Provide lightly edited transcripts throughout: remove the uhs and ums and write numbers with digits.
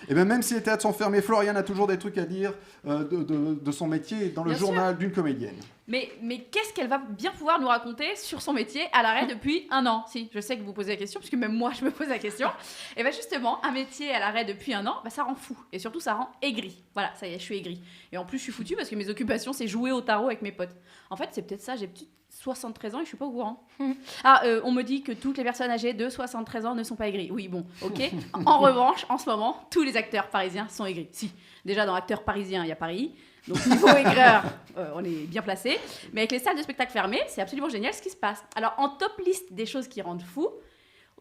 Et bien, même si les théâtres sont fermés, Florian a toujours des trucs à dire de son métier dans le journal d'une comédienne. Mais qu'est-ce qu'elle va bien pouvoir nous raconter sur son métier à l'arrêt depuis 1 an? Si, je sais que vous posez la question, puisque même moi, je me pose la question. Et bien justement, un métier à l'arrêt depuis 1 an, ça rend fou. Et surtout, ça rend aigri. Voilà, ça y est, je suis aigri. Et en plus, je suis foutue parce que mes occupations, c'est jouer au tarot avec mes potes. En fait, c'est peut-être ça, j'ai peut-être 73 ans et je suis pas au courant. On me dit que toutes les personnes âgées de 73 ans ne sont pas aigries. Oui, bon, ok. En revanche, en ce moment, tous les acteurs parisiens sont aigris. Si, déjà dans acteurs parisiens, il y a Paris. Donc niveau aigreur, on est bien placé. Mais avec les salles de spectacle fermées, c'est absolument génial ce qui se passe. Alors en top liste des choses qui rendent fou,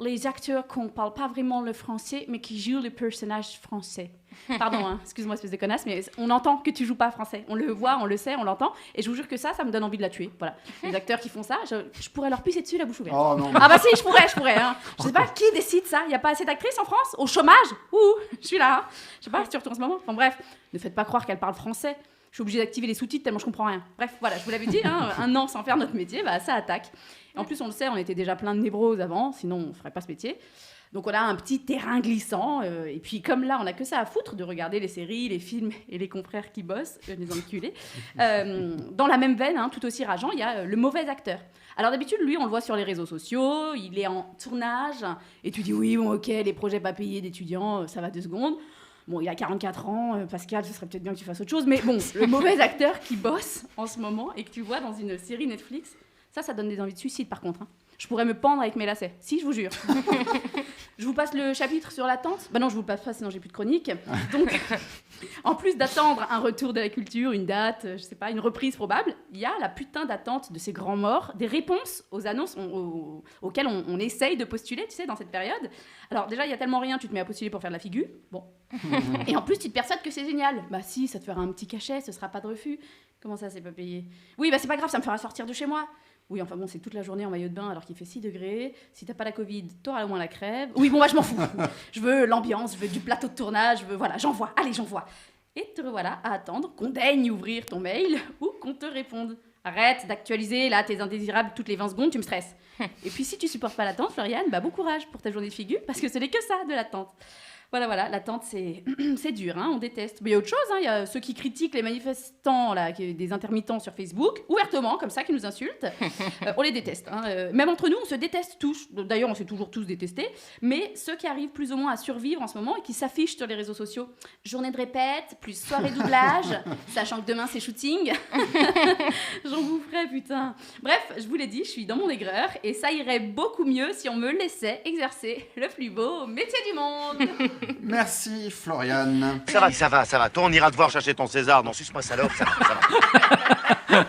les acteurs qui ne parlent pas vraiment le français, mais qui jouent les personnages français. Pardon, hein, excuse-moi espèce de connasse, mais on entend que tu joues pas français. On le voit, on le sait, on l'entend. Et je vous jure que ça me donne envie de la tuer. Voilà. Les acteurs qui font ça, je pourrais leur pisser dessus la bouche ouverte. Oh, non. Ah bah si, je pourrais. Hein. Je sais pas qui décide ça. Il n'y a pas assez d'actrices en France? Au chômage? Ouh, je suis là. Hein. Je sais pas, surtout en ce moment. Enfin bref, ne faites pas croire qu'elle parle français. Je suis obligée d'activer les sous-titres tellement je comprends rien. Bref, voilà, je vous l'avais dit, hein, 1 an sans faire notre métier, ça attaque. Et en plus, on le sait, on était déjà plein de névroses avant, sinon on ne ferait pas ce métier. Donc on a un petit terrain glissant. Et puis comme là, on n'a que ça à foutre de regarder les séries, les films et les confrères qui bossent, les enculés. Dans la même veine, hein, tout aussi rageant, il y a le mauvais acteur. Alors d'habitude, lui, on le voit sur les réseaux sociaux, il est en tournage, et tu dis oui, bon, ok, les projets pas payés d'étudiants, ça va 2 secondes. Bon, il a 44 ans, Pascal, ce serait peut-être bien que tu fasses autre chose, mais bon, le mauvais acteur qui bosse en ce moment et que tu vois dans une série Netflix, ça donne des envies de suicide par contre. Hein. Je pourrais me pendre avec mes lacets, si, je vous jure. Je vous passe le chapitre sur l'attente. Bah non, je vous le passe pas, sinon j'ai plus de chronique. Donc, en plus d'attendre un retour de la culture, une date, je sais pas, une reprise probable, il y a la putain d'attente de ces grands morts, des réponses aux annonces auxquelles on essaye de postuler, tu sais, dans cette période. Alors déjà, il y a tellement rien, tu te mets à postuler pour faire de la figure. Bon. Et en plus, tu te persuades que c'est génial. Bah si, ça te fera un petit cachet, ce sera pas de refus. Comment ça, c'est pas payé? Oui, bah c'est pas grave, ça me fera sortir de chez moi. Oui, enfin bon, c'est toute la journée en maillot de bain alors qu'il fait 6 degrés. Si t'as pas la Covid, t'auras au moins la crève. Oui, bon, je m'en fous. Je veux l'ambiance, je veux du plateau de tournage, voilà, j'envoie. Allez, j'envoie. Et te revoilà à attendre qu'on daigne ouvrir ton mail ou qu'on te réponde. Arrête d'actualiser, là, tes indésirables toutes les 20 secondes, tu me stresses. Et puis si tu supportes pas l'attente, Floriane, bon courage pour ta journée de figure, parce que ce n'est que ça, de l'attente. Voilà, l'attente, c'est dur, hein, on déteste. Mais il y a autre chose, hein, il y a ceux qui critiquent les manifestants, là, des intermittents sur Facebook, ouvertement, comme ça, qui nous insultent. On les déteste. Hein. Même entre nous, on se déteste tous. D'ailleurs, on s'est toujours tous détestés. Mais ceux qui arrivent plus ou moins à survivre en ce moment et qui s'affichent sur les réseaux sociaux, journée de répète, plus soirée doublage, sachant que demain, c'est shooting. J'en vous ferai, putain. Bref, je vous l'ai dit, je suis dans mon aigreur et ça irait beaucoup mieux si on me laissait exercer le plus beau métier du monde. Merci, Floriane. Ça va. Toi, on ira te voir chercher ton César. Non, suce-moi, salope, ça va.